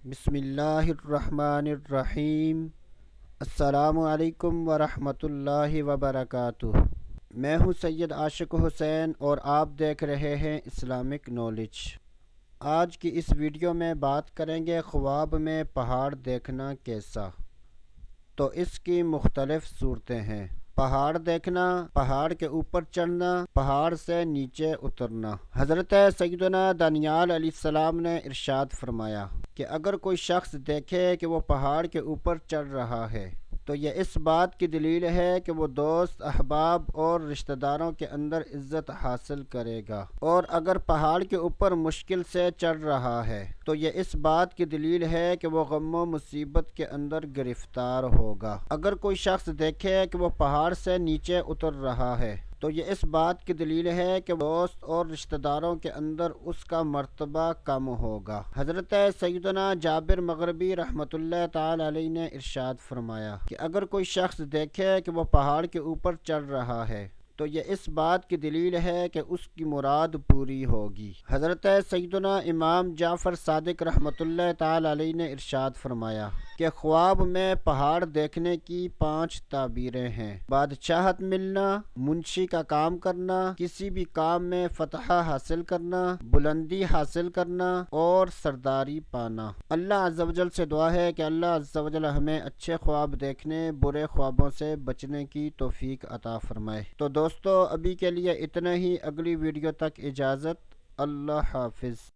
بسم اللہ الرحمن الرحیم۔ السلام علیکم ورحمۃ اللہ وبرکاتہ۔ میں ہوں سید عاشق حسین اور آپ دیکھ رہے ہیں اسلامک نالج۔ آج کی اس ویڈیو میں بات کریں گے خواب میں پہاڑ دیکھنا کیسا۔ تو اس کی مختلف صورتیں ہیں۔ پہاڑ دیکھنا، پہاڑ کے اوپر چڑھنا، پہاڑ سے نیچے اترنا۔ حضرت سیدنا دانیال علیہ السلام نے ارشاد فرمایا کہ اگر کوئی شخص دیکھے کہ وہ پہاڑ کے اوپر چڑھ رہا ہے تو یہ اس بات کی دلیل ہے کہ وہ دوست، احباب اور رشتہ داروں کے اندر عزت حاصل کرے گا، اور اگر پہاڑ کے اوپر مشکل سے چڑھ رہا ہے تو یہ اس بات کی دلیل ہے کہ وہ غم و مصیبت کے اندر گرفتار ہوگا۔ اگر کوئی شخص دیکھے کہ وہ پہاڑ سے نیچے اتر رہا ہے تو یہ اس بات کی دلیل ہے کہ دوست اور رشتہ داروں کے اندر اس کا مرتبہ کم ہوگا۔ حضرت سیدنا جابر مغربی رحمۃ اللہ تعالی علیہ نے ارشاد فرمایا کہ اگر کوئی شخص دیکھے کہ وہ پہاڑ کے اوپر چڑھ رہا ہے تو یہ اس بات کی دلیل ہے کہ اس کی مراد پوری ہوگی۔ حضرت سیدنا امام جعفر صادق رحمۃ اللہ تعالی علیہ نے ارشاد فرمایا کہ خواب میں پہاڑ دیکھنے کی 5 تعبیریں ہیں: بادشاہت ملنا، منشی کا کام کرنا، کسی بھی کام میں فتح حاصل کرنا، بلندی حاصل کرنا اور سرداری پانا۔ اللہ عز و جل سے دعا ہے کہ اللہ عز و جل ہمیں اچھے خواب دیکھنے، برے خوابوں سے بچنے کی توفیق عطا فرمائے۔ تو دوستو ابھی کے لیے اتنا ہی، اگلی ویڈیو تک اجازت، اللہ حافظ۔